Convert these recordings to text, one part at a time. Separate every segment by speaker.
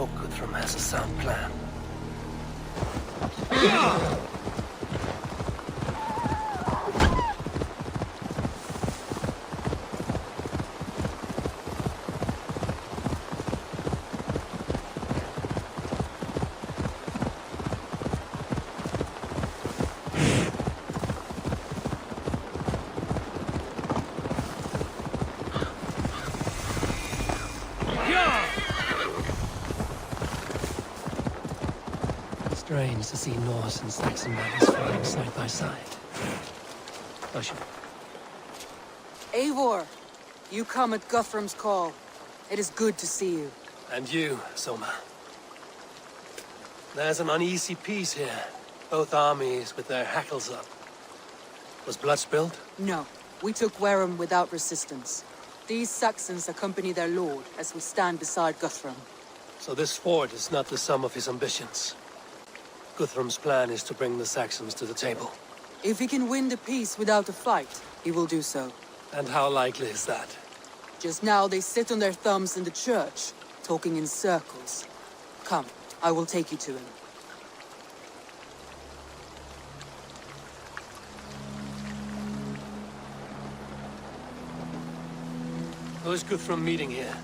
Speaker 1: hope Guthrum has a sound plan. Strange to see Norse and Saxon banners flying side by side. Usher.
Speaker 2: Eivor, you come at Guthrum's call. It is good to see you.
Speaker 1: And you, Soma. There's an uneasy peace here. Both armies with their hackles up. Was blood spilled?
Speaker 2: No, we took Wareham without resistance. These Saxons accompany their lord as we stand beside Guthrum.
Speaker 1: So this fort is not the sum of his ambitions. Guthrum's plan is to bring the Saxons to the table.
Speaker 2: If he can win the peace without a fight, he will do so.
Speaker 1: And how likely is that?
Speaker 2: Just now they sit on their thumbs in the church, talking in circles. Come, I will take you to him.
Speaker 1: Who is Guthrum meeting here?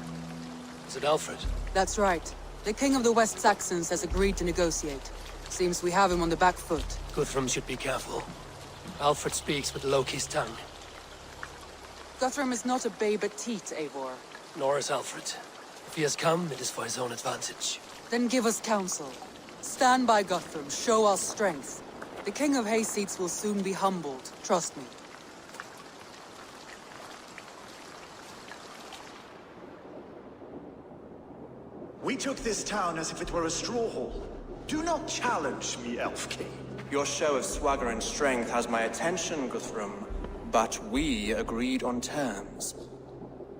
Speaker 1: Is it Alfred?
Speaker 2: That's right. The king of the West Saxons has agreed to negotiate. Seems we have him on the back foot.
Speaker 1: Guthrum should be careful. Alfred speaks with Loki's tongue.
Speaker 2: Guthrum is not a babe at teat, Eivor.
Speaker 1: Nor is Alfred. If he has come, it is for his own advantage.
Speaker 2: Then give us counsel. Stand by Guthrum, show our strength. The king of Hayseeds will soon be humbled, trust me.
Speaker 3: We took this town as if it were a straw hall. Do not challenge me, Elf King.
Speaker 4: Your show of swagger and strength has my attention, Guthrum. But we agreed on terms.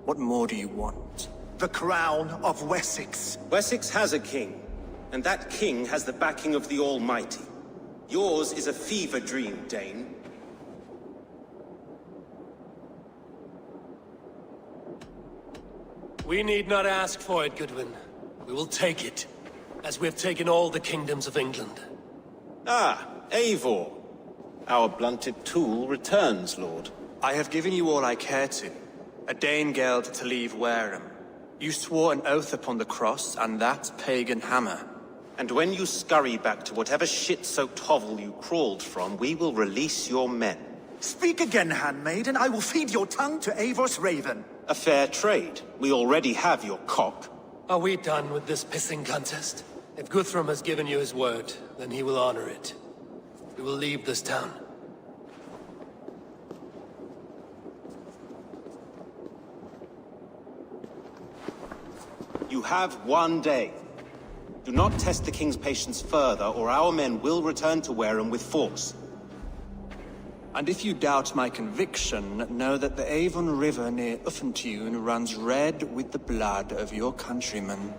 Speaker 4: What more do you want?
Speaker 3: The crown of Wessex.
Speaker 5: Wessex has a king, and that king has the backing of the Almighty. Yours is a fever dream, Dane.
Speaker 1: We need not ask for it, Goodwin. We will take it, as we have taken all the kingdoms of England.
Speaker 5: Ah, Eivor. Our blunted tool returns, Lord.
Speaker 4: I have given you all I care to. A Danegeld to leave Wareham. You swore an oath upon the cross, and that pagan hammer.
Speaker 5: And when you scurry back to whatever shit-soaked hovel you crawled from, we will release your men.
Speaker 3: Speak again, handmaid, and I will feed your tongue to Eivor's raven.
Speaker 5: A fair trade. We already have your cock.
Speaker 1: Are we done with this pissing contest? If Guthrum has given you his word, then he will honor it. We will leave this town.
Speaker 5: You have one day. Do not test the king's patience further, or our men will return to Wareham with force.
Speaker 4: And if you doubt my conviction, know that the Avon River near Uffentune runs red with the blood of your countrymen.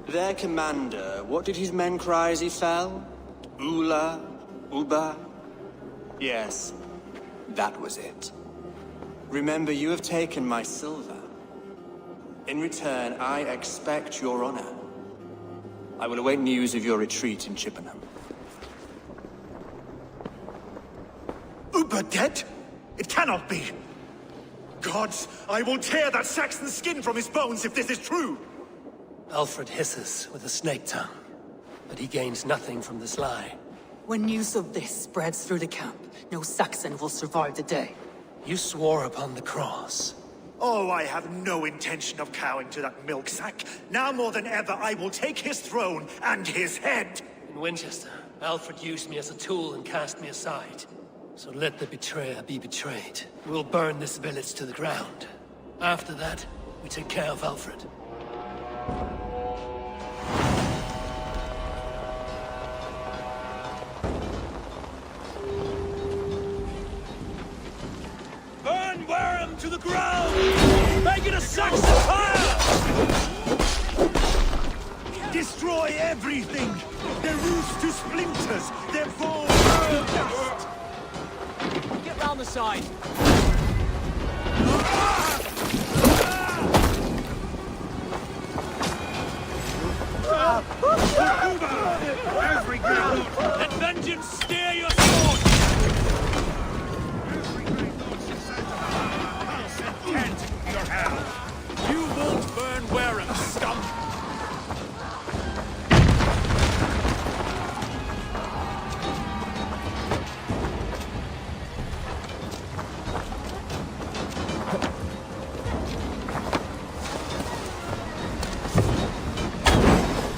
Speaker 4: Their commander, what did his men cry as he fell? Ula? Uba? Yes, that was it. Remember, you have taken my silver. In return, I expect your honor. I will await news of your retreat in Chippenham.
Speaker 3: Uber dead? It cannot be. Gods, I will tear that Saxon skin from his bones if this is true.
Speaker 1: Alfred hisses with a snake tongue, but he gains nothing from this lie.
Speaker 2: When news of this spreads through the camp, no Saxon will survive the day.
Speaker 1: You swore upon the cross.
Speaker 3: Oh, I have no intention of cowing to that milksack. Now more than ever, I will take his throne and his head.
Speaker 1: In Winchester, Alfred used me as a tool and cast me aside. So let the betrayer be betrayed. We'll burn this village to the ground. After that, we take care of Alfred. Burn Wareham to the ground! Make it a Saxon fire!
Speaker 3: Destroy everything! Their roofs to splinters! Their walls to dust!
Speaker 6: Get round the side.
Speaker 3: Every ground!
Speaker 1: Let vengeance steer your sword!
Speaker 3: Every great lord should send to I'll send Kent to your hell!
Speaker 1: You won't burn Wareham, stump!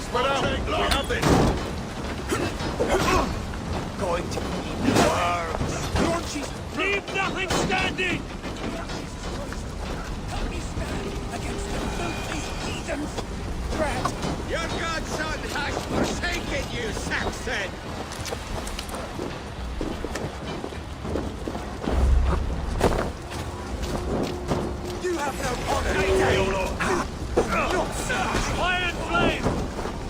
Speaker 3: Spread out! We have this! Going to eat worms! Launches!
Speaker 1: Leave nothing standing!
Speaker 3: Help me stand against the filthy heathens! Threat!
Speaker 7: Your godson has forsaken you, Saxon!
Speaker 3: You have no honor!
Speaker 1: Iron flame!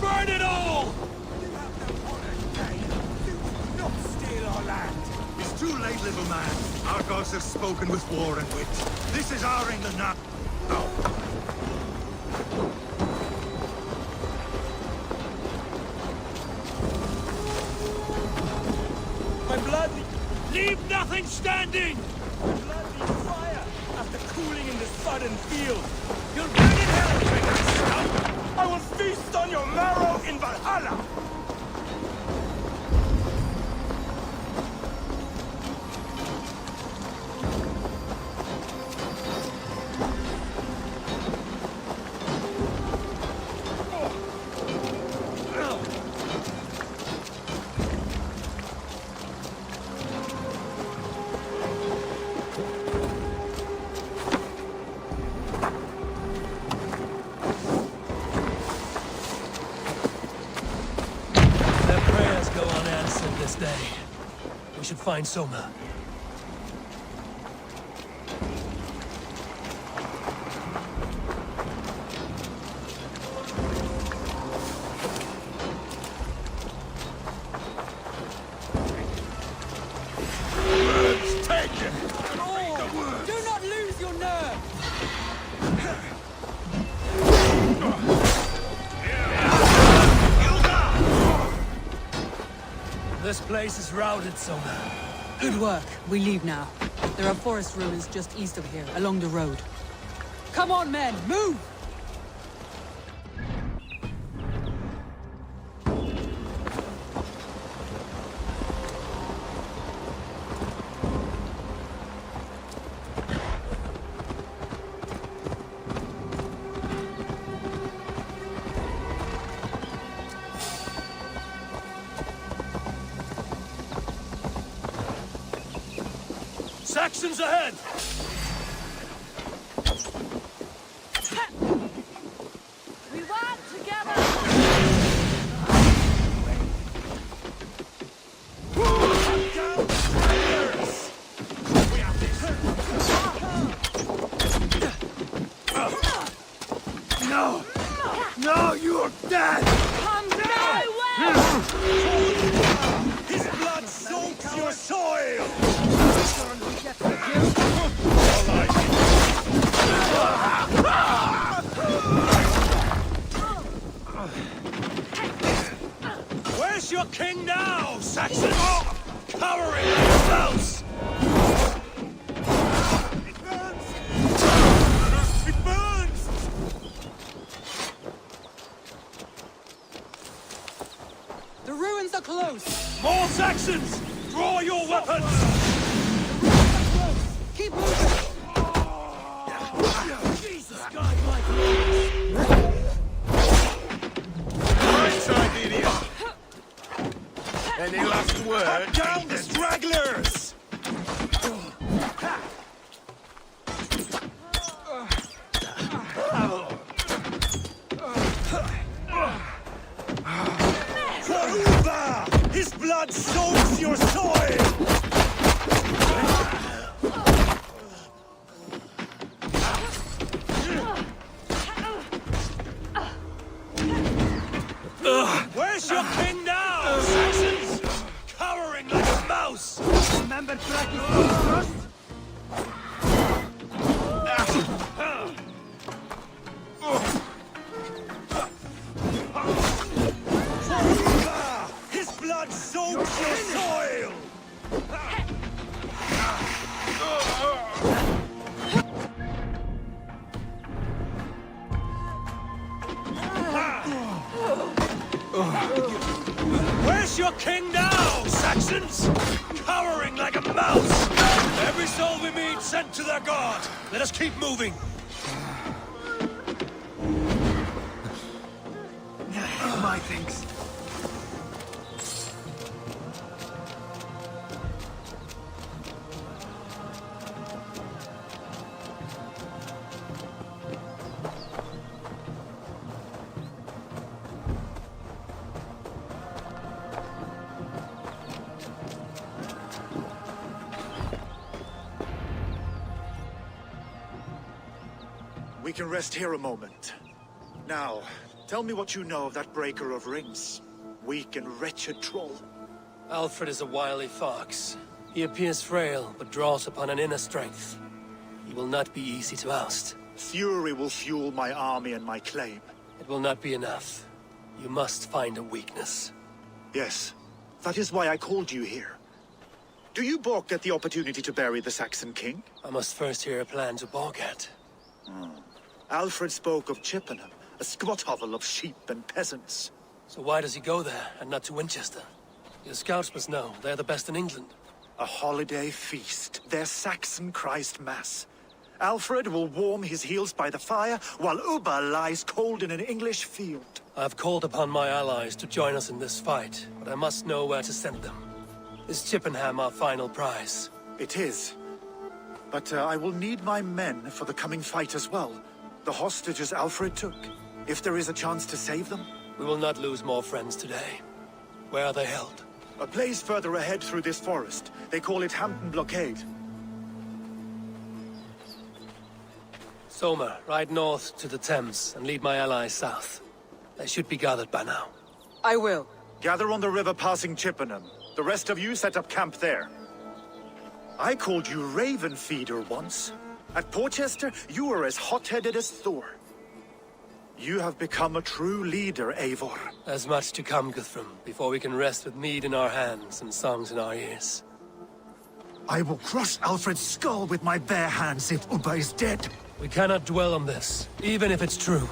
Speaker 1: Burn it all!
Speaker 3: You have no honor, Kay! Do not steal our land! It's too late, little man. Our gods have spoken with war and wit. This is our England now.
Speaker 1: My blood! Leave nothing standing!
Speaker 3: Blood needs fire after cooling in the sudden field.
Speaker 1: You'll burn in hell, traitor stump!
Speaker 3: I will feast on your marrow in Valhalla!
Speaker 1: Their prayers go unanswered this day. We should find Soma.
Speaker 2: Do not lose your nerve!
Speaker 1: This place is routed, Soma.
Speaker 2: Good work. We leave now. There are forest ruins just east of here, along the road. Come on, men! Move!
Speaker 1: Saxons ahead!
Speaker 8: We work together!
Speaker 3: No! No, you're dead!
Speaker 8: Come my way!
Speaker 3: His blood soaks your soil!
Speaker 1: Where's your king now, Saxon? Cowering like a mouse!
Speaker 3: It burns! It burns!
Speaker 2: The ruins are close!
Speaker 1: More Saxons! Draw your weapons!
Speaker 2: Keep moving!
Speaker 1: Jesus, God, my God!
Speaker 7: Right side, idiot! Any last word?
Speaker 3: Down the stragglers! For Uba! His blood soaks your soil!
Speaker 1: Where's your king now, Saxons? Cowering like a mouse!
Speaker 3: Remember practice first?
Speaker 1: Where's your king now, Saxons? Cowering like a mouse! Every soul we meet sent to their god! Let us keep moving!
Speaker 3: My thinks. We can rest here a moment. Now, tell me what you know of that breaker of rings. Weak and wretched troll.
Speaker 1: Alfred is a wily fox. He appears frail, but draws upon an inner strength. He will not be easy to oust.
Speaker 3: Fury will fuel my army and my claim.
Speaker 1: It will not be enough. You must find a weakness.
Speaker 3: Yes, that is why I called you here. Do you balk at the opportunity to bury the Saxon king?
Speaker 1: I must first hear a plan to balk at.
Speaker 3: Alfred spoke of Chippenham, a squat hovel of sheep and peasants.
Speaker 1: So why does he go there, and not to Winchester? Your scouts must know. They're the best in England.
Speaker 3: A holiday feast, their Saxon Christ Mass. Alfred will warm his heels by the fire, while Ubba lies cold in an English field.
Speaker 1: I've called upon my allies to join us in this fight, but I must know where to send them. Is Chippenham our final prize?
Speaker 3: It is. But I will need my men for the coming fight as well. The hostages Alfred took. If there is a chance to save them.
Speaker 1: We will not lose more friends today. Where are they held?
Speaker 3: A place further ahead through this forest. They call it Hampton Blockade.
Speaker 1: Soma, ride north to the Thames and lead my allies south. They should be gathered by now.
Speaker 2: I will.
Speaker 3: Gather on the river passing Chippenham. The rest of you set up camp there. I called you Raven Feeder once. At Porchester, you were as hot-headed as Thor. You have become a true leader, Eivor.
Speaker 1: There's much to come, Guthrum, before we can rest with mead in our hands and songs in our ears.
Speaker 3: I will crush Alfred's skull with my bare hands if Ubba is dead.
Speaker 1: We cannot dwell on this, even if it's true.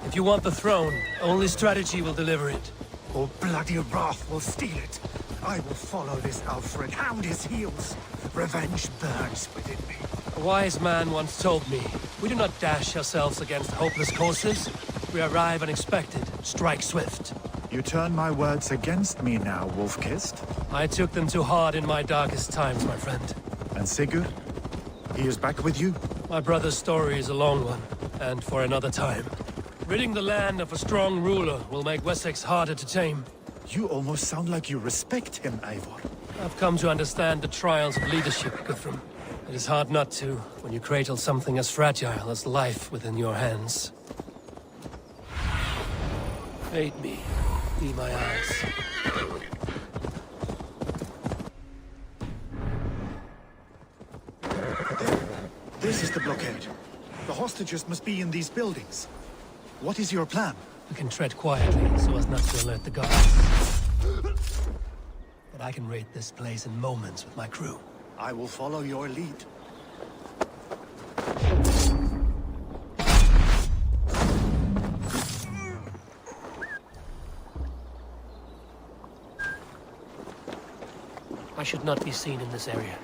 Speaker 1: If you want the throne, only strategy will deliver it.
Speaker 3: Or bloody wrath will steal it. I will follow this Alfred, hound his heels. Revenge burns within me.
Speaker 1: A wise man once told me, we do not dash ourselves against hopeless courses. We arrive unexpected, strike swift.
Speaker 3: You turn my words against me now, Wolf-Kissed.
Speaker 1: I took them too hard in my darkest times, my friend.
Speaker 3: And Sigurd? He is back with you?
Speaker 1: My brother's story is a long one, and for another time. Ridding the land of a strong ruler will make Wessex harder to tame.
Speaker 3: You almost sound like you respect him, Eivor.
Speaker 1: I've come to understand the trials of leadership, Guthrum. It is hard not to, when you cradle something as fragile as life within your hands. Aid me. Be my eyes.
Speaker 3: This is the blockade. The hostages must be in these buildings. What is your plan?
Speaker 1: We can tread quietly, so as not to alert the guards. But I can raid this place in moments with my crew.
Speaker 3: I will follow your lead.
Speaker 1: I should not be seen in this area.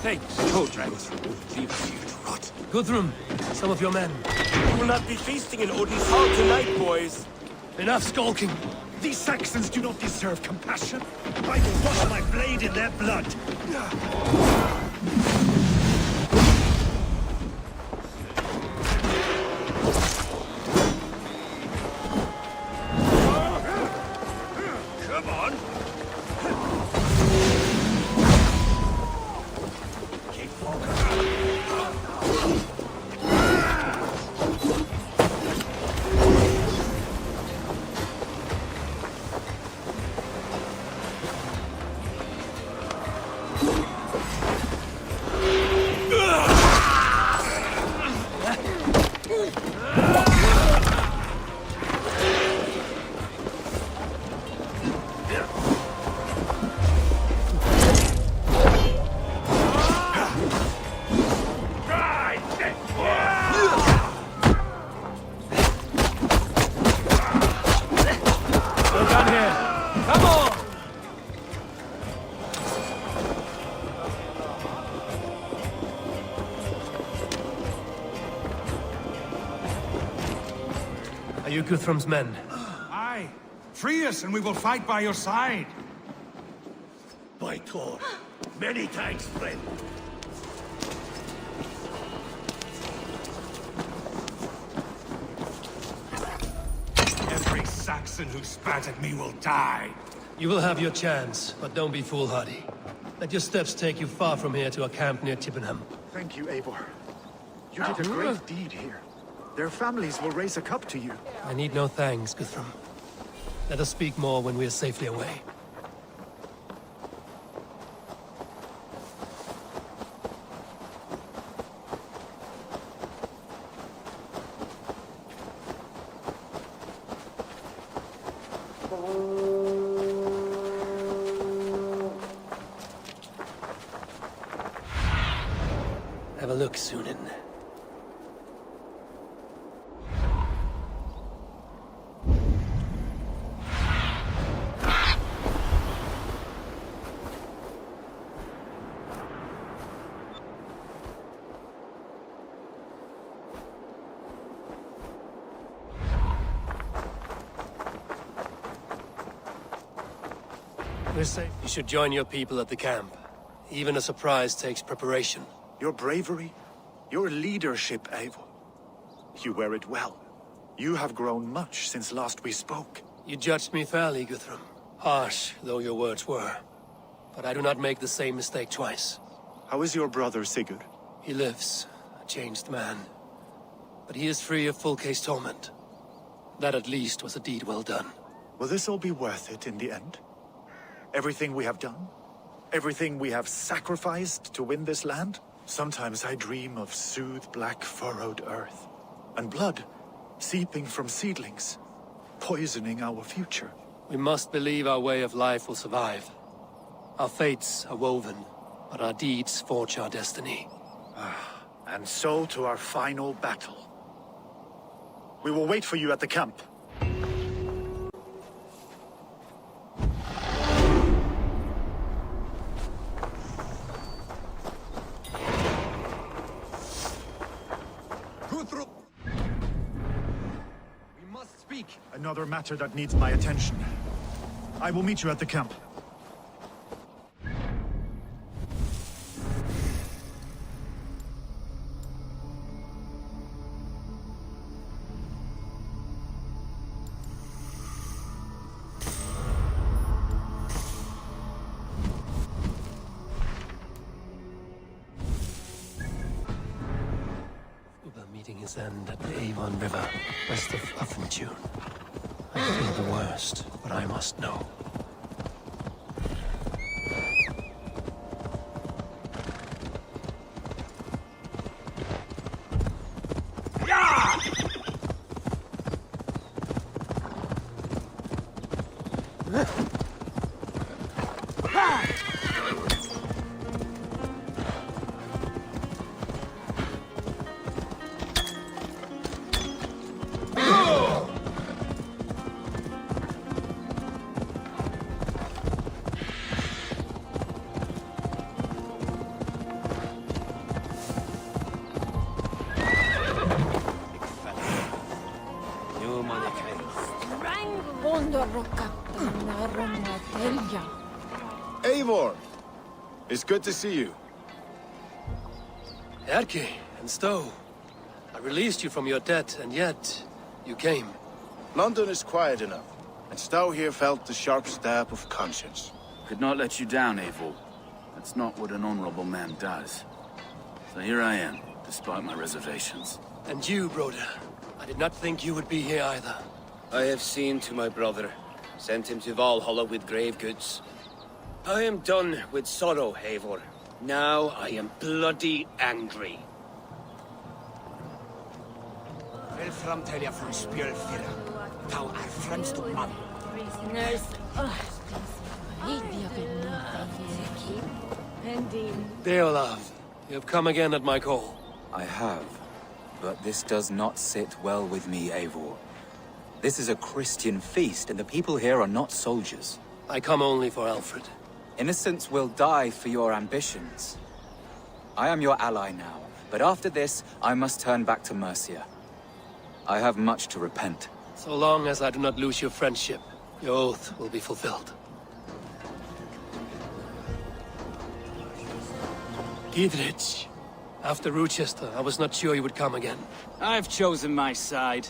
Speaker 1: Thanks.
Speaker 7: Toadrags. Leave us here to rot.
Speaker 1: Guthrum, some of your men.
Speaker 7: We will not be feasting in Odin's hall tonight, boys.
Speaker 1: Enough skulking.
Speaker 3: These Saxons do not deserve compassion. I will wash my blade in their blood.
Speaker 7: Come on. Keep
Speaker 1: We're done here. Come on! Are you Guthrum's men?
Speaker 9: Aye. Free us and we will fight by your side.
Speaker 7: By Thor. Many thanks, friend.
Speaker 9: Every Saxon who spat at me will die.
Speaker 1: You will have your chance, but don't be foolhardy. Let your steps take you far from here to a camp near Chippenham.
Speaker 3: Thank you, Eivor. You did a great deed here. Their families will raise a cup to you.
Speaker 1: I need no thanks, Guthrum. Let us speak more when we are safely away. Have a look, Sunan. We're safe. You should join your people at the camp. Even a surprise takes preparation.
Speaker 3: Your bravery, your leadership, Eivor. You wear it well. You have grown much since last we spoke.
Speaker 1: You judged me fairly, Guthrum. Harsh though your words were. But I do not make the same mistake twice.
Speaker 3: How is your brother, Sigurd?
Speaker 1: He lives, a changed man. But he is free of full case torment. That at least was a deed well done.
Speaker 3: Will this all be worth it in the end? Everything we have done? Everything we have sacrificed to win this land? Sometimes I dream of soothed black furrowed earth. And blood seeping from seedlings, poisoning our future.
Speaker 1: We must believe our way of life will survive. Our fates are woven, but our deeds forge our destiny.
Speaker 3: And so to our final battle. We will wait for you at the camp.
Speaker 9: We must speak.
Speaker 3: Another matter that needs my attention. I will meet you at the camp.
Speaker 1: Meeting his end at the Avon River, west of Uffentune. I feel the worst, but I must know.
Speaker 10: Eivor! It's good to see you.
Speaker 1: Erki and Stowe. I released you from your debt, and yet you came.
Speaker 10: London is quiet enough, and Stowe here felt the sharp stab of conscience.
Speaker 11: Could not let you down, Eivor. That's not what an honorable man does. So here I am, despite my reservations.
Speaker 1: And you, Broder. I did not think you would be here either.
Speaker 12: I have seen to my brother, sent him to Valhalla with grave goods. I am done with sorrow, Eivor. Now I am bloody angry.
Speaker 7: Vel framtelja från spjölfyra. Thou är främst man.
Speaker 1: Deolav, you have come again at my call.
Speaker 13: I have. But this does not sit well with me, Eivor. This is a Christian feast, and the people here are not soldiers.
Speaker 1: I come only for Alfred.
Speaker 13: Innocents will die for your ambitions. I am your ally now, but after this, I must turn back to Mercia. I have much to repent.
Speaker 1: So long as I do not lose your friendship, your oath will be fulfilled. Dietrich, after Rochester, I was not sure you would come again.
Speaker 6: I've chosen my side.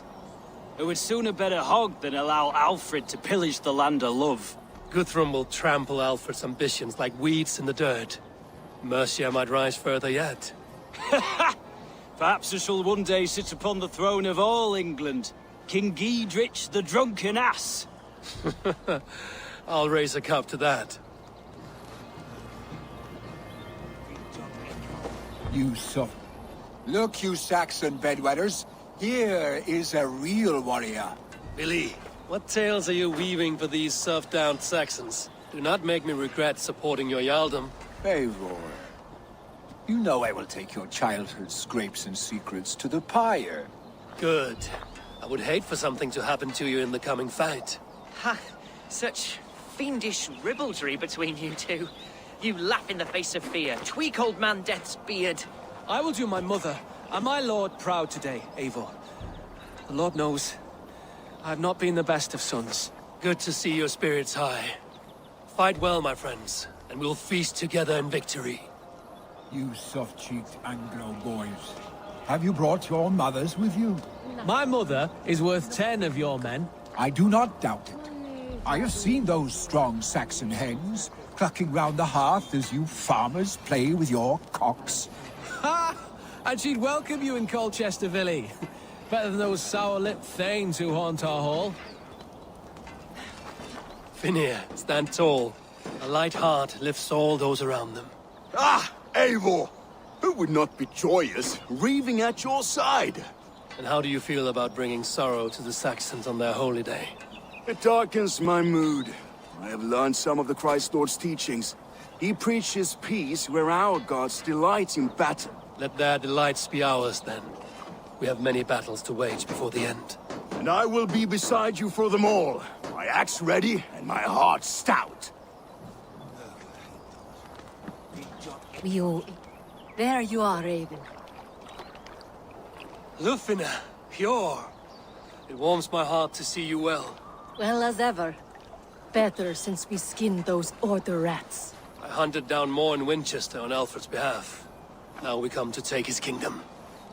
Speaker 6: It would sooner bet a hog than allow Alfred to pillage the land of love.
Speaker 1: Guthrum will trample Alfred's ambitions like weeds in the dirt. Mercia might rise further yet.
Speaker 6: Perhaps I shall one day sit upon the throne of all England. King Giedrich the drunken ass.
Speaker 1: I'll raise a cup to that.
Speaker 7: You so. Look, you Saxon bedwetters. Here is a real warrior.
Speaker 1: Billy, what tales are you weaving for these surf-down Saxons? Do not make me regret supporting your Jarldom.
Speaker 7: Eivor. You know I will take your childhood scrapes and secrets to the pyre.
Speaker 1: Good. I would hate for something to happen to you in the coming fight.
Speaker 14: Ha! Such fiendish ribaldry between you two. You laugh in the face of fear, tweak old man Death's beard.
Speaker 6: I will do my mother and my lord proud today, Eivor. The Lord knows, I have not been the best of sons.
Speaker 1: Good to see your spirits high. Fight well, my friends, and we'll feast together in victory.
Speaker 7: You soft-cheeked Anglo boys. Have you brought your mothers with you?
Speaker 6: My mother is worth 10 of your men.
Speaker 7: I do not doubt it. I have seen those strong Saxon hens clucking round the hearth as you farmers play with your cocks.
Speaker 6: Ha! And she'd welcome you in Colchester, Villy. Better than those sour-lipped thanes who haunt our hall.
Speaker 1: Finir, stand tall. A light heart lifts all those around them.
Speaker 10: Ah, Eivor! Who would not be joyous, raving at your side?
Speaker 1: And how do you feel about bringing sorrow to the Saxons on their holy day?
Speaker 10: It darkens my mood. I have learned some of the Christ Lord's teachings. He preaches peace where our gods delight in battle.
Speaker 1: Let their delights be ours, then. We have many battles to wage before the end.
Speaker 10: And I will be beside you for them all. My axe ready and my heart stout.
Speaker 8: There you are, Raven.
Speaker 1: Lufina, pure. It warms my heart to see you well.
Speaker 8: Well as ever. Better since we skinned those Order rats.
Speaker 1: I hunted down more in Winchester on Alfred's behalf. Now we come to take his kingdom.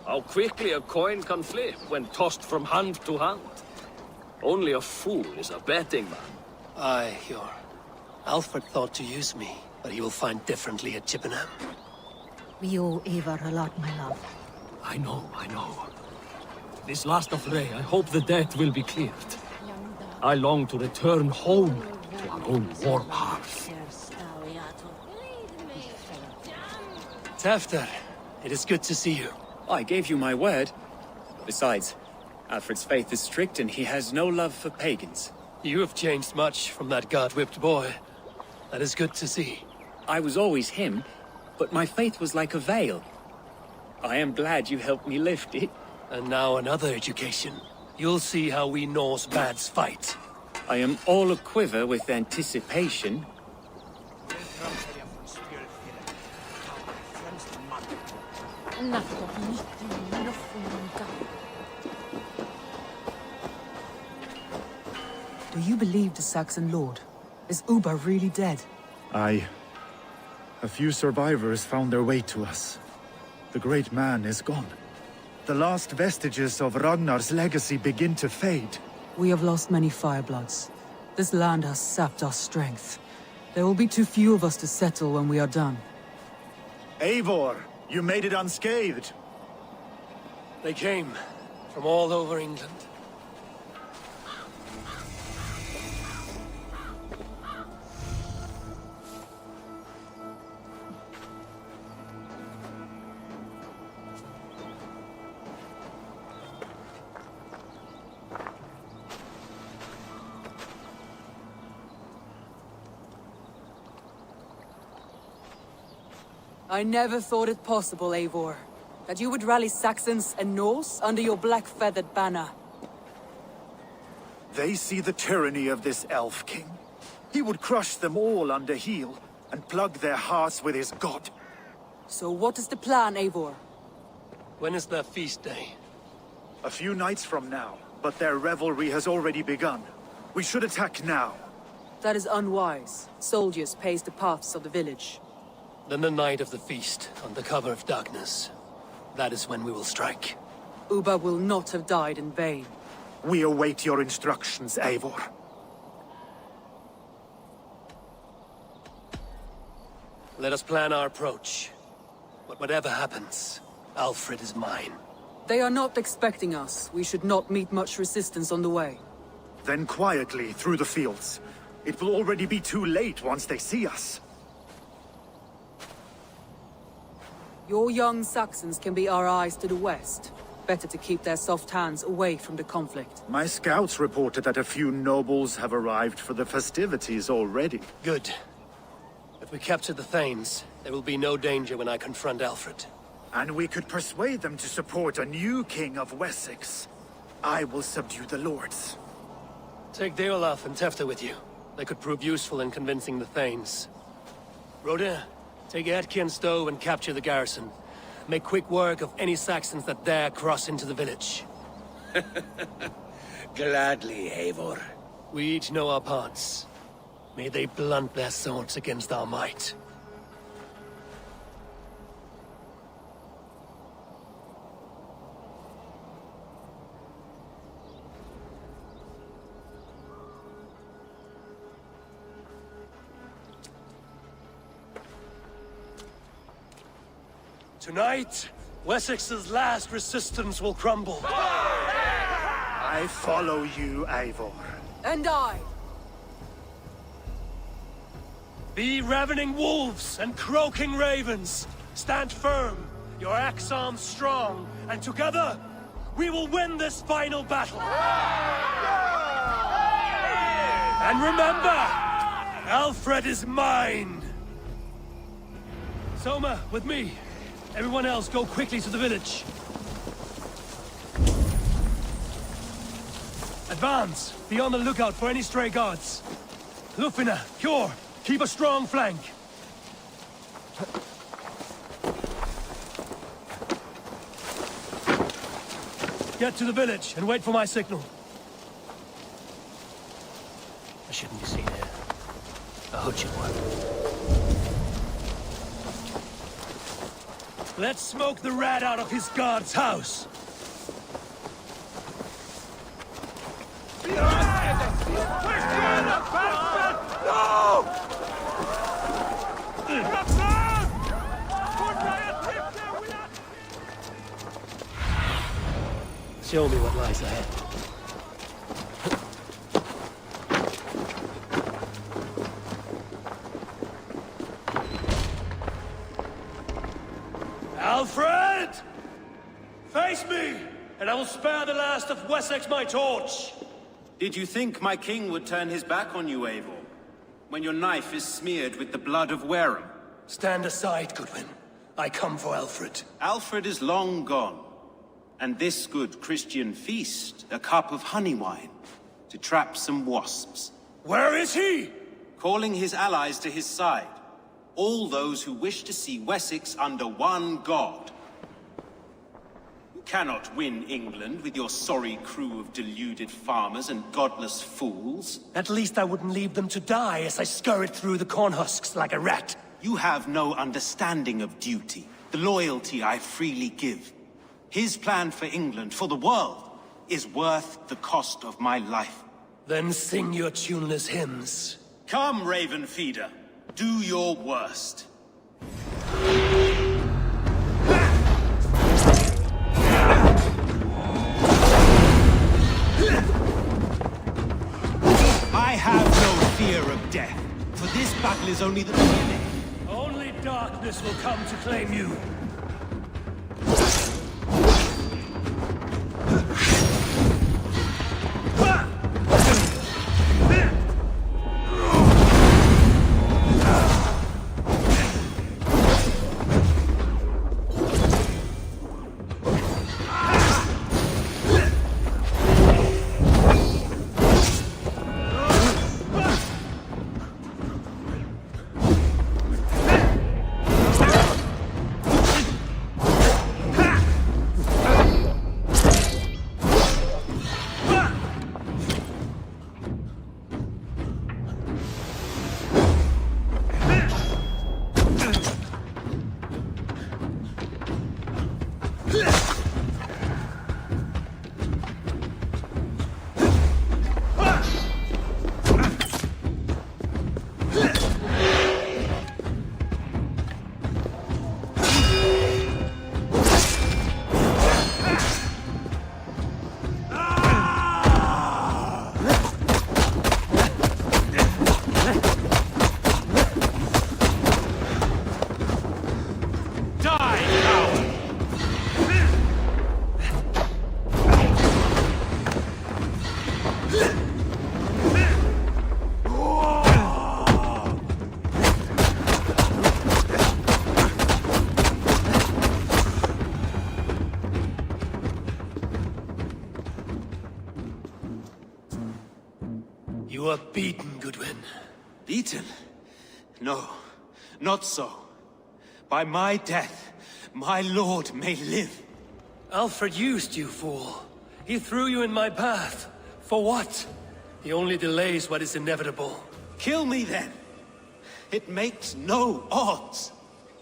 Speaker 15: How quickly a coin can flip when tossed from hand to hand. Only a fool is a betting man.
Speaker 1: Aye, Hjor. Alfred thought to use me, but he will find differently at Chippenham.
Speaker 8: We owe Eivor a lot, my love.
Speaker 6: I know. This last affray, I hope the debt will be cleared. I long to return home to our own warm hearth.
Speaker 1: Tefter, it is good to see you.
Speaker 16: I gave you my word. Besides, Alfred's faith is strict and he has no love for pagans.
Speaker 1: You have changed much from that god-whipped boy. That is good to see.
Speaker 16: I was always him, but my faith was like a veil. I am glad you helped me lift it.
Speaker 1: And now another education. You'll see how we Norse bads fight.
Speaker 16: I am all aquiver with anticipation.
Speaker 2: Do you believe the Saxon lord? Is Uba really dead?
Speaker 10: I
Speaker 3: A few survivors found their way to us. The great man is gone. The last vestiges of Ragnar's legacy begin to fade.
Speaker 2: We have lost many Firebloods. This land has sapped our strength. There will be too few of us to settle when we are done.
Speaker 3: Eivor, you made it unscathed.
Speaker 1: They came from all over England.
Speaker 2: I never thought it possible, Eivor, that you would rally Saxons and Norse under your black-feathered banner.
Speaker 3: They see the tyranny of this elf king. He would crush them all under heel and plug their hearts with his god.
Speaker 2: So what is the plan, Eivor?
Speaker 1: When is their feast day?
Speaker 3: A few nights from now, but their revelry has already begun. We should attack now.
Speaker 2: That is unwise. Soldiers pace the paths of the village.
Speaker 1: Then the night of the feast, under cover of darkness. That is when we will strike.
Speaker 2: Ubba will not have died in vain.
Speaker 3: We await your instructions, Eivor.
Speaker 1: Let us plan our approach. But whatever happens, Alfred is mine.
Speaker 2: They are not expecting us. We should not meet much resistance on the way.
Speaker 3: Then quietly through the fields. It will already be too late once they see us.
Speaker 2: Your young Saxons can be our eyes to the west. Better to keep their soft hands away from the conflict.
Speaker 3: My scouts reported that a few nobles have arrived for the festivities already.
Speaker 1: Good. If we capture the Thanes, there will be no danger when I confront Alfred.
Speaker 3: And we could persuade them to support a new king of Wessex. I will subdue the lords.
Speaker 1: Take Deolaf and Tefta with you. They could prove useful in convincing the Thanes. Rhoda, take Edki and Stowe and capture the garrison. Make quick work of any Saxons that dare cross into the village.
Speaker 12: Gladly, Eivor.
Speaker 1: We each know our parts. May they blunt their swords against our might. Tonight, Wessex's last resistance will crumble.
Speaker 3: I follow you, Eivor.
Speaker 2: And I!
Speaker 1: Be ravening wolves and croaking ravens. Stand firm, your axe arms strong, and together, we will win this final battle. And remember, Alfred is mine. Soma, with me. Everyone else, go quickly to the village. Advance! Be on the lookout for any stray guards. Lufina, Kjor, keep a strong flank. Get to the village and wait for my signal. I shouldn't be seen here. A hood should work. Let's smoke the rat out of his guard's house. Show me what lies ahead. Alfred! Face me, and I will spare the last of Wessex my torch!
Speaker 5: Did you think my king would turn his back on you, Eivor? When your knife is smeared with the blood of Wareham?
Speaker 1: Stand aside, Goodwin. I come for Alfred.
Speaker 5: Alfred is long gone. And this good Christian feast, a cup of honey wine, to trap some wasps.
Speaker 1: Where is he?
Speaker 5: Calling his allies to his side. All those who wish to see Wessex under one god. You cannot win England with your sorry crew of deluded farmers and godless fools.
Speaker 1: At least I wouldn't leave them to die as I scurried through the corn husks like a rat.
Speaker 5: You have no understanding of duty, the loyalty I freely give. His plan for England, for the world, is worth the cost of my life.
Speaker 1: Then sing your tuneless hymns.
Speaker 5: Come, Raven Feeder. Do your worst. I have no fear of death, for this battle is only the beginning.
Speaker 1: Only darkness will come to claim you. You are beaten, Goodwin.
Speaker 5: Beaten? No, not so. By my death, my lord may live.
Speaker 1: Alfred used you, fool. He threw you in my path. For what? He only delays what is inevitable.
Speaker 5: Kill me then. It makes no odds.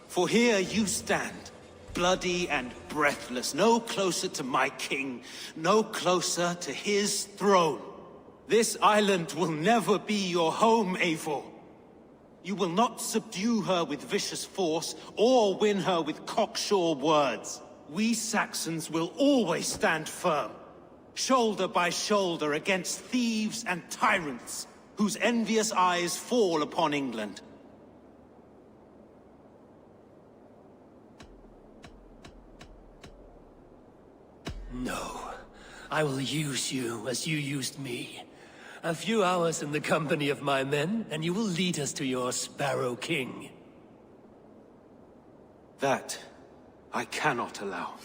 Speaker 5: For here you stand, bloody and breathless, no closer to my king, no closer to his throne. This island will never be your home, Eivor. You will not subdue her with vicious force, or win her with cocksure words. We Saxons will always stand firm, shoulder by shoulder against thieves and tyrants, whose envious eyes fall upon England.
Speaker 1: No. I will use you as you used me. A few hours in the company of my men, and you will lead us to your Sparrow King.
Speaker 5: That I cannot allow.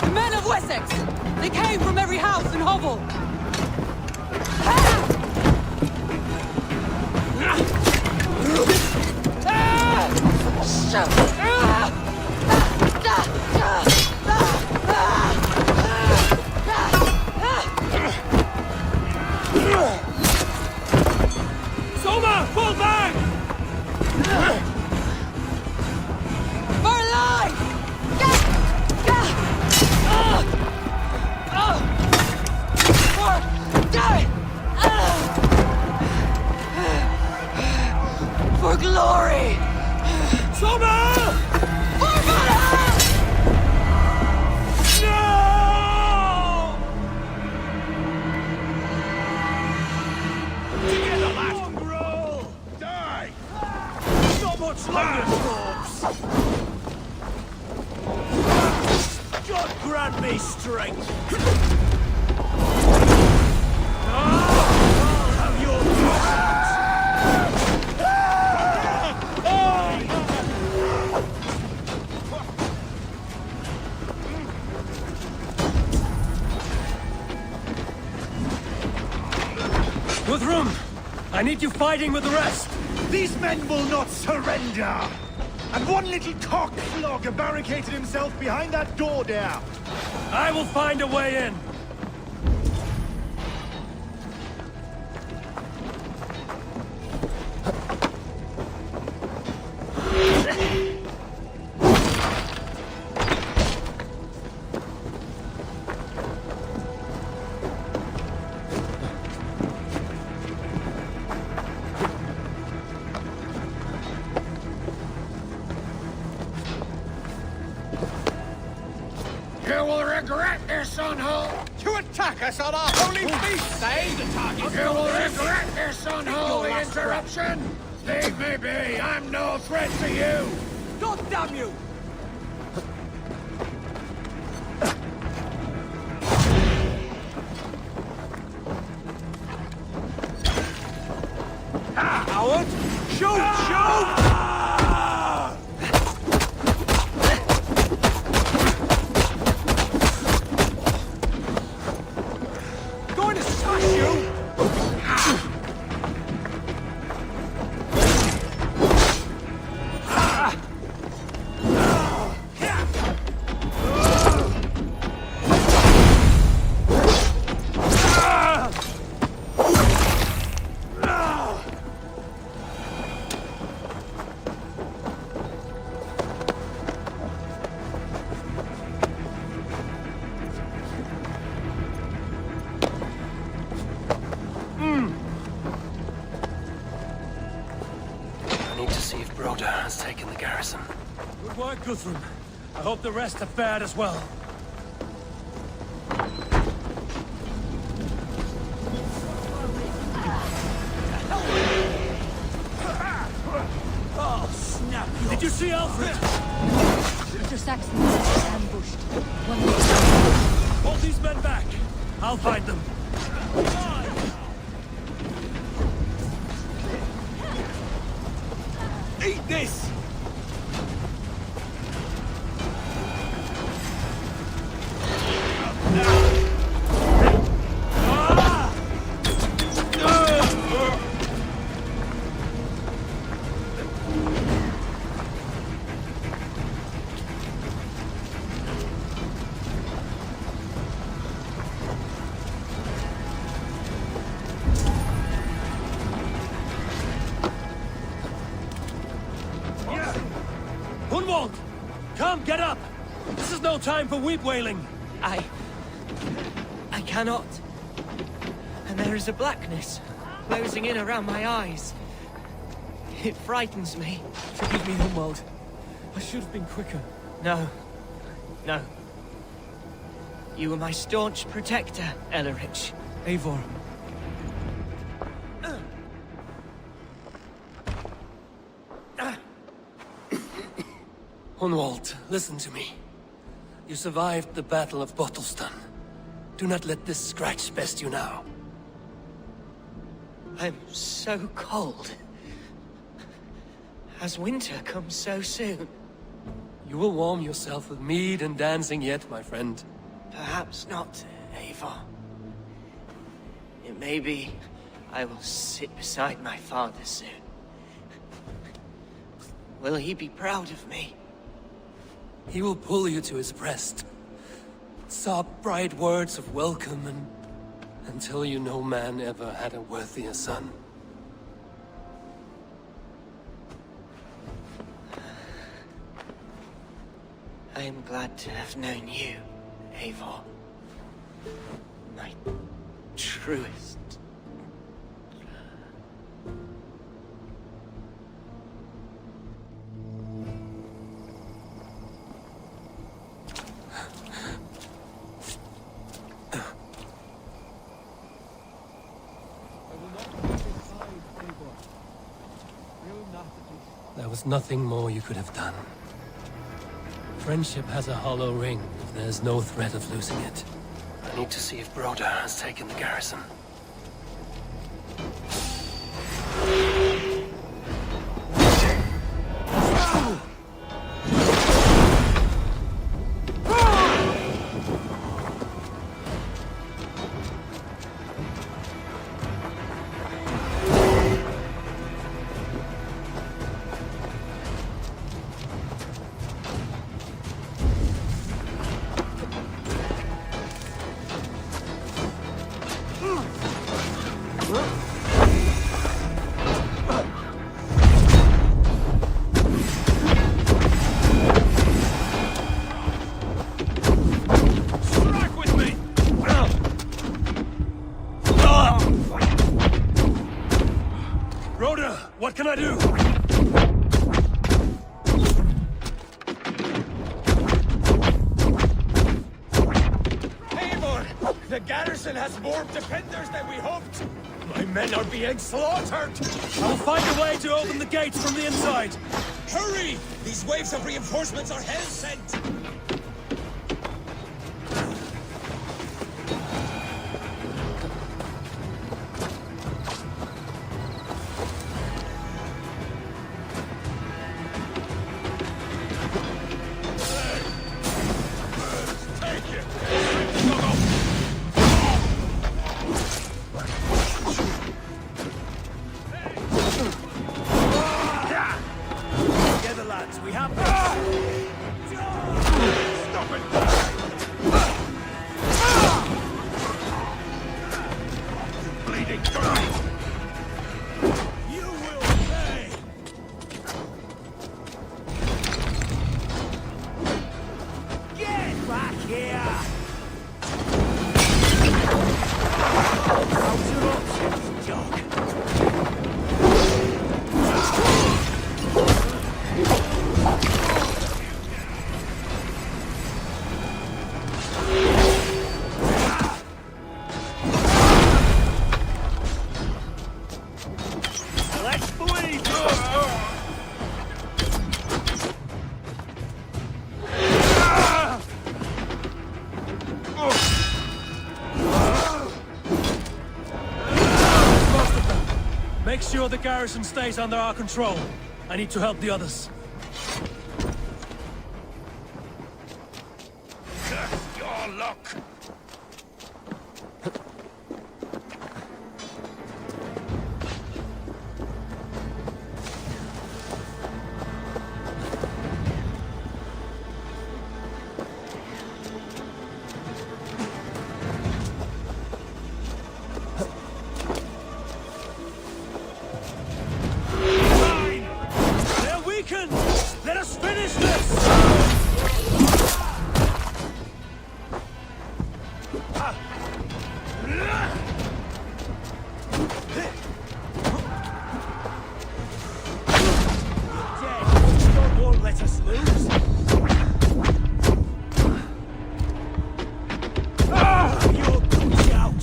Speaker 2: The men of Wessex! They came from every house and hovel!
Speaker 1: Soma! Fall back!
Speaker 2: For life! For glory!
Speaker 1: Soma!
Speaker 2: For Valhalla!
Speaker 1: No!
Speaker 3: Together, lad! Roll! Die! Not much longer, corpse! God grant me strength! I'll have your vengeance!
Speaker 1: I need you fighting with the rest!
Speaker 3: These men will not surrender! And one little cockflogger barricaded himself behind that door there!
Speaker 1: I will find a way in!
Speaker 9: You will regret this, unholy... To attack us on our holy feast, eh? You will regret this unholy interruption! Leave me be! I'm no threat to you!
Speaker 6: God damn you!
Speaker 9: Howard! Shoot! Shoot!
Speaker 6: Going to smash you!
Speaker 1: I need to see if Broder has taken the garrison. Good work, Guthrum. I hope the rest have fared as well.
Speaker 6: Oh, snap!
Speaker 1: Did you see Alfred?
Speaker 8: The Saxons are ambushed. One way.
Speaker 1: Hold these men back. I'll find them.
Speaker 6: Eat this!
Speaker 1: Hunwald! Come, get up! This is no time for weep wailing!
Speaker 14: I cannot. And there is a blackness closing in around my eyes. It frightens me.
Speaker 6: Forgive me, Hunwald. I should have been quicker.
Speaker 14: No. No. You were my staunch protector, Ellerich.
Speaker 6: Eivor.
Speaker 1: Hunwald, listen to me. You survived the Battle of Bottleston. Do not let this scratch best you now.
Speaker 14: I'm so cold. Has winter come so soon?
Speaker 1: You will warm yourself with mead and dancing yet, my friend.
Speaker 14: Perhaps not, Eivor. It may be I will sit beside my father soon. Will he be proud of me?
Speaker 1: He will pull you to his breast. Sob bright words of welcome and until you no man ever had a worthier son.
Speaker 14: I am glad to have known you, Eivor. My truest.
Speaker 1: There was nothing more you could have done. Friendship has a hollow ring if there's no threat of losing it. I need to see if Broder has taken the garrison.
Speaker 9: The garrison has more defenders than we hoped! My men are being slaughtered!
Speaker 1: I'll find a way to open the gates from the inside!
Speaker 9: Hurry! These waves of reinforcements are hell-sent!
Speaker 1: Together, lads, we have
Speaker 9: Stop it! Bleeding dirty! You will pay!
Speaker 1: Get back here!
Speaker 9: How's your options, Jock?
Speaker 1: Let's bleed! Most of them. Make sure the garrison stays under our control. I need to help the others.
Speaker 9: Your luck!
Speaker 1: They're weakened! Let us finish this! Dead! Won't let us lose! You're good shout!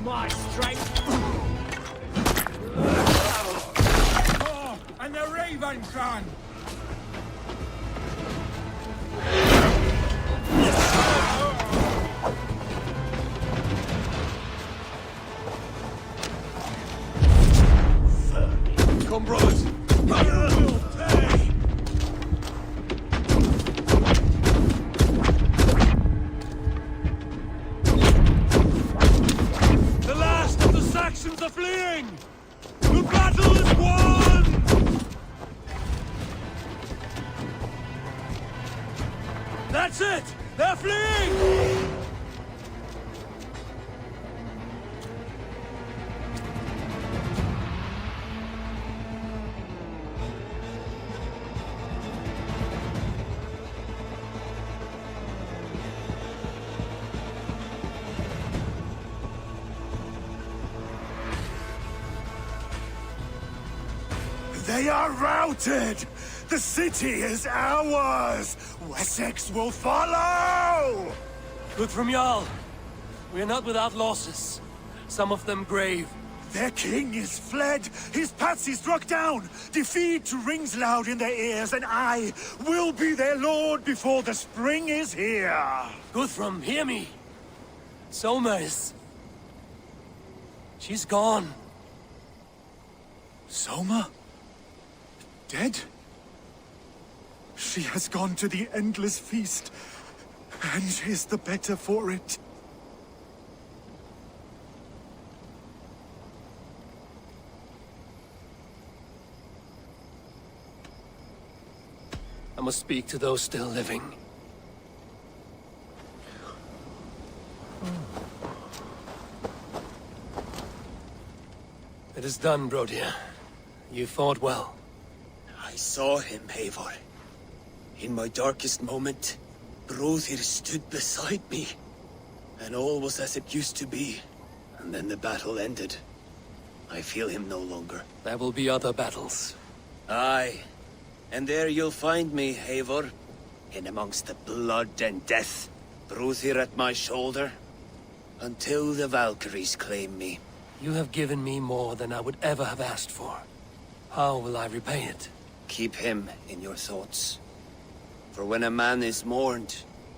Speaker 1: My strength!
Speaker 9: Oh, and the Raven Clan!
Speaker 1: Come, brothers! You will pay! The last of the Saxons are fleeing! The battle is won! That's it! They're fleeing!
Speaker 3: They are routed! The city is ours! Wessex will follow!
Speaker 1: Good from Jarl. We are not without losses. Some of them grave.
Speaker 3: Their king is fled! His patsy struck down! Defeat rings loud in their ears, and I will be their lord before the spring is here!
Speaker 1: Guthrum, hear me! Soma is... she's gone.
Speaker 3: Soma? Dead? She has gone to the endless feast, and is the better for it.
Speaker 1: I must speak to those still living. It is done, Brodir. You fought well.
Speaker 12: I saw him, Eivor. In my darkest moment, Brodir stood beside me. And all was as it used to be. And then the battle ended. I feel him no longer.
Speaker 1: There will be other battles.
Speaker 12: Aye. And there you'll find me, Eivor. In amongst the blood and death. Brodir at my shoulder. Until the Valkyries claim me.
Speaker 1: You have given me more than I would ever have asked for. How will I repay it?
Speaker 12: Keep him in your thoughts. For when a man is mourned,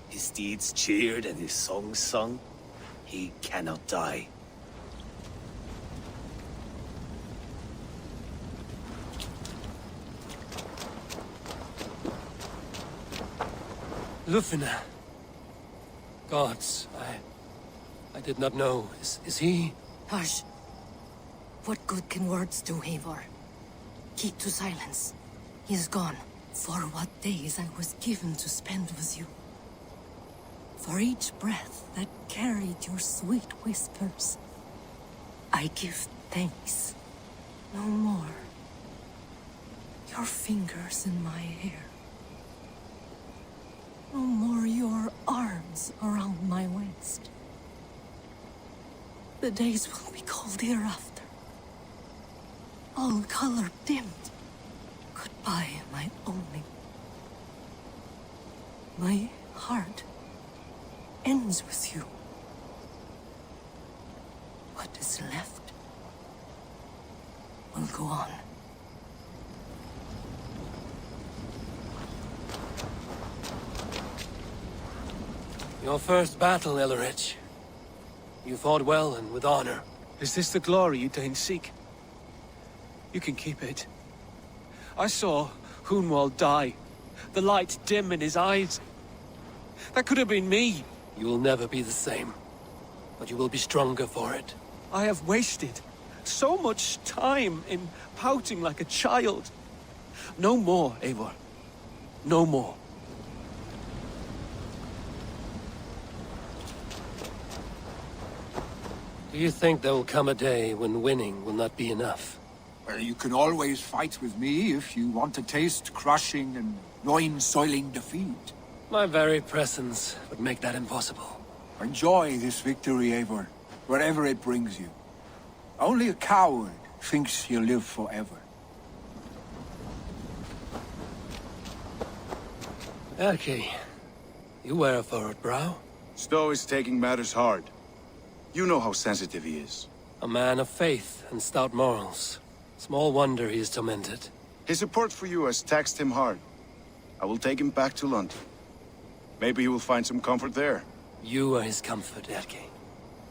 Speaker 12: his deeds cheered and his songs sung, he cannot die.
Speaker 1: Lufina. Gods, I did not know. Is he?
Speaker 8: Hush. What good can words do, Eivor? Keep to silence. He is gone. For what days I was given to spend with you. For each breath that carried your sweet whispers, I give thanks. No more. Your fingers in my hair. No more your arms around my waist. The days will be cold hereafter. All color dimmed. Goodbye, my only. My heart ends with you. What is left will go on.
Speaker 1: Your first battle, Ellerich. You fought well and with honor.
Speaker 17: Is this the glory you deign seek? You can keep it. I saw Hunwald die. The light dim in his eyes. That could have been me.
Speaker 1: You will never be the same. But you will be stronger for it.
Speaker 17: I have wasted so much time in pouting like a child. No more, Eivor. No more.
Speaker 1: Do you think there will come a day when winning will not be enough?
Speaker 7: Well, you can always fight with me if you want to taste crushing and loin-soiling defeat.
Speaker 1: My very presence would make that impossible.
Speaker 7: Enjoy this victory, Eivor, wherever it brings you. Only a coward thinks he'll live forever.
Speaker 1: Erki, you wear a furrowed brow.
Speaker 10: Stowe is taking matters hard. You know how sensitive he is.
Speaker 1: A man of faith and stout morals. Small wonder he is tormented.
Speaker 10: His support for you has taxed him hard. I will take him back to London. Maybe he will find some comfort there.
Speaker 1: You are his comfort, Erki.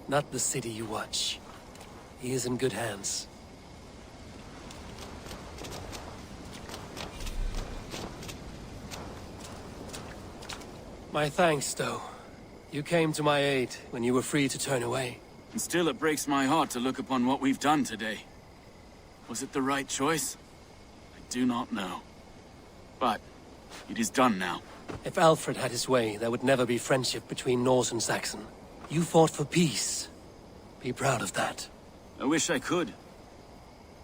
Speaker 1: Not the city you watch. He is in good hands. My thanks, Stowe. You came to my aid when you were free to turn away.
Speaker 11: And still it breaks my heart to look upon what we've done today. Was it the right choice? I do not know. But it is done now.
Speaker 1: If Alfred had his way, there would never be friendship between Norse and Saxon. You fought for peace. Be proud of that.
Speaker 11: I wish I could.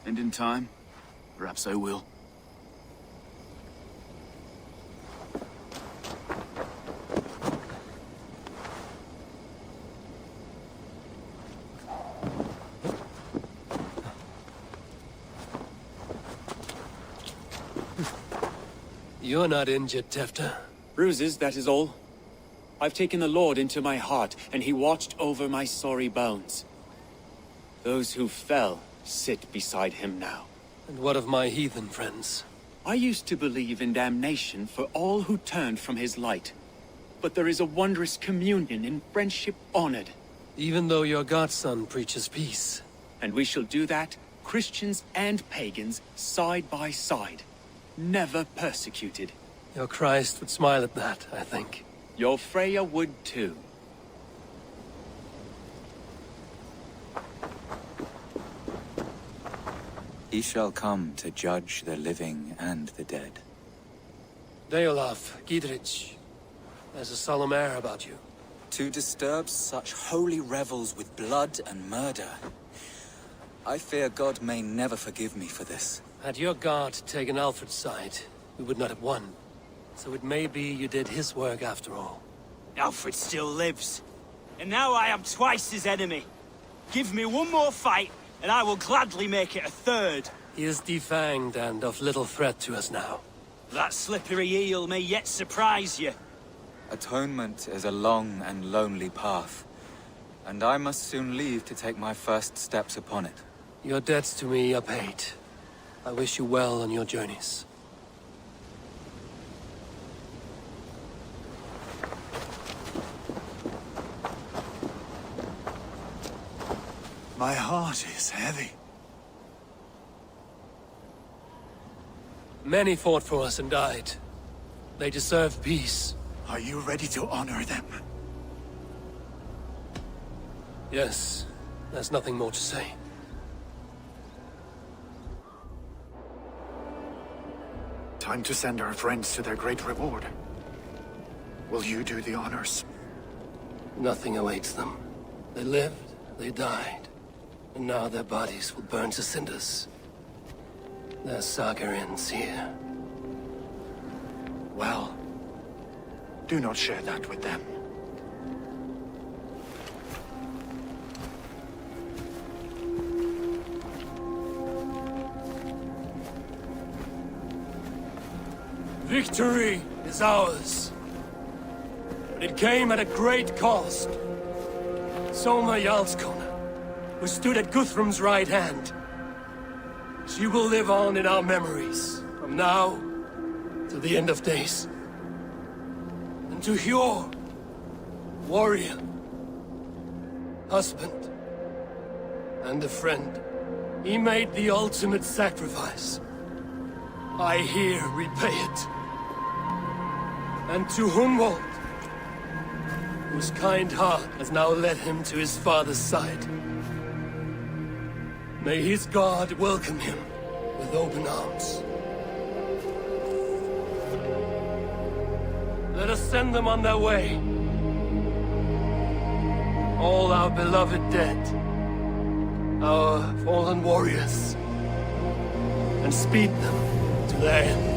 Speaker 11: And in time, perhaps I will.
Speaker 1: You're not injured, Tefta.
Speaker 16: Bruises, that is all. I've taken the Lord into my heart, and he watched over my sorry bones. Those who fell sit beside him now.
Speaker 1: And what of my heathen friends?
Speaker 16: I used to believe in damnation for all who turned from his light. But there is a wondrous communion in friendship honored.
Speaker 1: Even though your godson preaches peace.
Speaker 16: And we shall do that, Christians and pagans, side by side. Never persecuted.
Speaker 1: Your Christ would smile at that, I think.
Speaker 16: Your Freya would too.
Speaker 13: He shall come to judge the living and the dead.
Speaker 1: Deolaf, Gidrich, there's a solemn air about you.
Speaker 13: To disturb such holy revels with blood and murder. I fear God may never forgive me for this.
Speaker 1: Had your guard taken Alfred's side, we would not have won. So it may be you did his work after all.
Speaker 18: Alfred still lives. And now I am twice his enemy. Give me one more fight, and I will gladly make it a third.
Speaker 1: He is defanged and of little threat to us now.
Speaker 18: That slippery eel may yet surprise you.
Speaker 13: Atonement is a long and lonely path, and I must soon leave to take my first steps upon it.
Speaker 1: Your debts to me are paid. I wish you well on your journeys.
Speaker 3: My heart is heavy.
Speaker 1: Many fought for us and died. They deserve peace.
Speaker 3: Are you ready to honor them?
Speaker 1: Yes, there's nothing more to say.
Speaker 3: Time to send our friends to their great reward. Will you do the honors?
Speaker 1: Nothing awaits them. They lived, they died, and now their bodies will burn to cinders. Their saga ends here.
Speaker 3: Well, do not share that with them.
Speaker 1: Victory is ours. But it came at a great cost. Soma Jarlskona, who stood at Guthrum's right hand. She will live on in our memories, from now to the end of days. And to Hjor, warrior, husband, and a friend, he made the ultimate sacrifice. I here repay it. And to Hunwald, whose kind heart has now led him to his father's side. May his God welcome him with open arms. Let us send them on their way. All our beloved dead, our fallen warriors, and speed them to their end.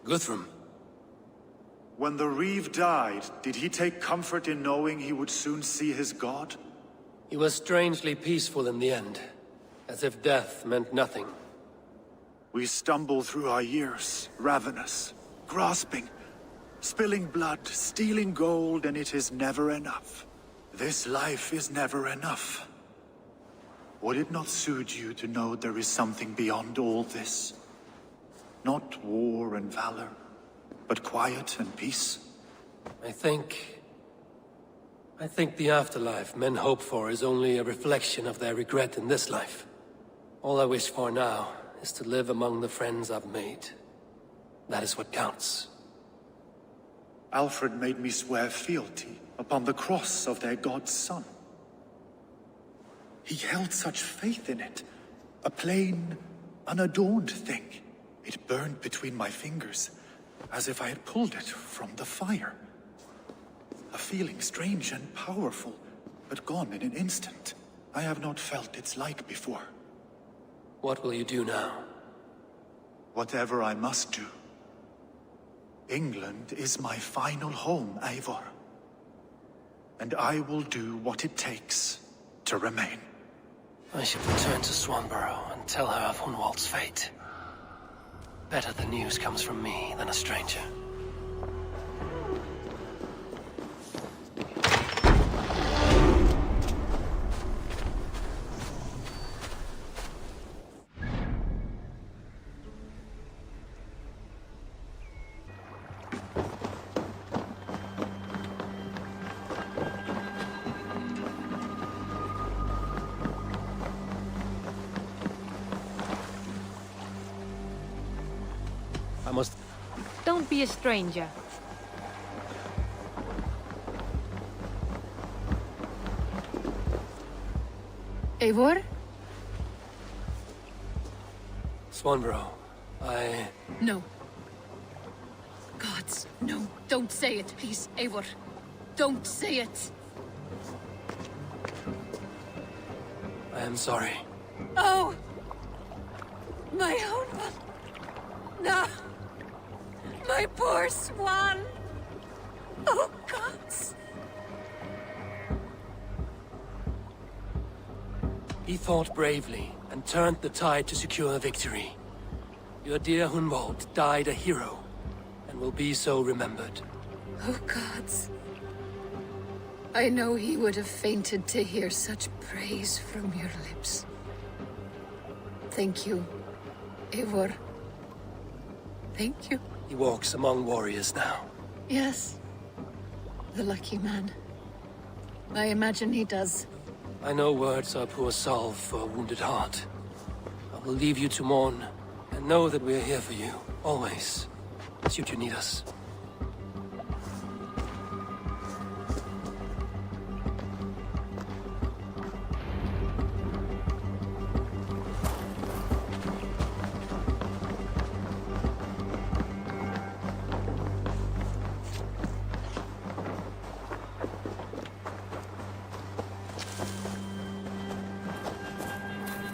Speaker 1: Guthrum.
Speaker 3: When the Reeve died, did he take comfort in knowing he would soon see his god?
Speaker 1: He was strangely peaceful in the end, as if death meant nothing.
Speaker 3: We stumble through our years, ravenous, grasping, spilling blood, stealing gold, and it is never enough. This life is never enough. Would it not suit you to know there is something beyond all this? Not war and valor, but quiet and peace?
Speaker 1: I think the afterlife men hope for is only a reflection of their regret in this life. All I wish for now is to live among the friends I've made. That is what counts.
Speaker 3: Alfred made me swear fealty upon the cross of their god's son. He held such faith in it, a plain, unadorned thing. It burned between my fingers, as if I had pulled it from the fire. A feeling strange and powerful, but gone in an instant. I have not felt its like before.
Speaker 1: What will you do now?
Speaker 3: Whatever I must do. England is my final home, Eivor. And I will do what it takes to remain.
Speaker 1: I should return to Swanborough and tell her of Hunwald's fate. Better the news comes from me than a stranger. I must...
Speaker 19: Don't be a stranger. Eivor?
Speaker 1: Swanborough, I...
Speaker 8: No. Gods, no. Don't say it, please, Eivor. Don't say it.
Speaker 1: I am sorry.
Speaker 8: Oh! My own one. No! My poor swan! Oh, gods!
Speaker 1: He fought bravely and turned the tide to secure victory. Your dear Hunwald died a hero, and will be so remembered.
Speaker 8: Oh, gods. I know he would have fainted to hear such praise from your lips. Thank you, Eivor. Thank you.
Speaker 1: He walks among warriors now.
Speaker 8: Yes. The lucky man. I imagine he does.
Speaker 1: I know words are poor salve for a wounded heart. I will leave you to mourn, and know that we are here for you, always, should you need us.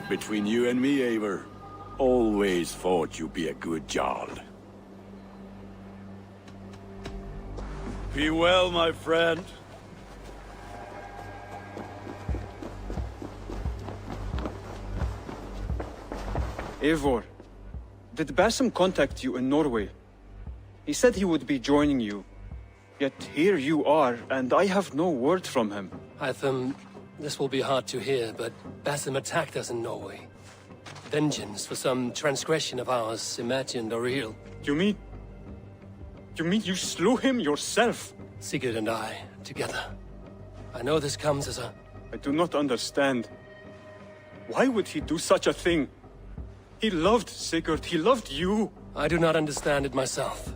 Speaker 20: Between you and me, Eivor, always thought you'd be a good Jarl. Be well, my friend.
Speaker 16: Eivor, did Basim contact you in Norway? He said he would be joining you. Yet here you are, and I have no word from him.
Speaker 1: Hytham, this will be hard to hear, but Basim attacked us in Norway. Vengeance for some transgression of ours, imagined or real.
Speaker 16: You mean you slew him yourself?
Speaker 1: Sigurd and I, together. I know this comes as a...
Speaker 16: I do not understand. Why would he do such a thing? He loved Sigurd, he loved you.
Speaker 1: I do not understand it myself.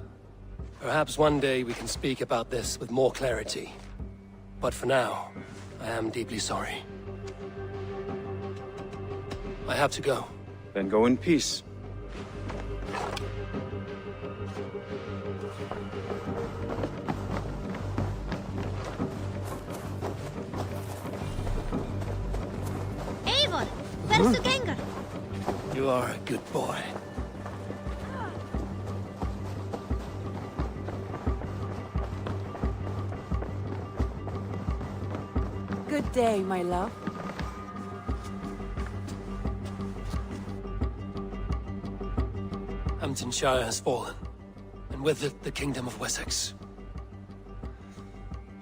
Speaker 1: Perhaps one day we can speak about this with more clarity. But for now, I am deeply sorry. I have to go.
Speaker 16: Then go in peace.
Speaker 21: Eivor, where's the Gengar?
Speaker 1: You are a good boy.
Speaker 2: Good day, my love.
Speaker 1: Hamptonshire has fallen, and with it the Kingdom of Wessex.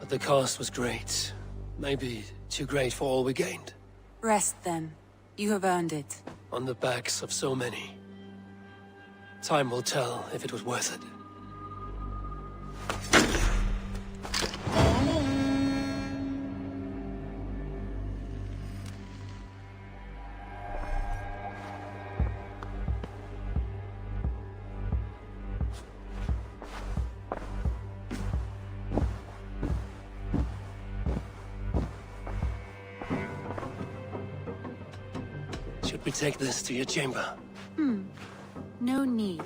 Speaker 1: But the cost was great. Maybe too great for all we gained.
Speaker 2: Rest then. You have earned it.
Speaker 1: On the backs of so many. Time will tell if it was worth it. Should we take this to your chamber?
Speaker 2: No need.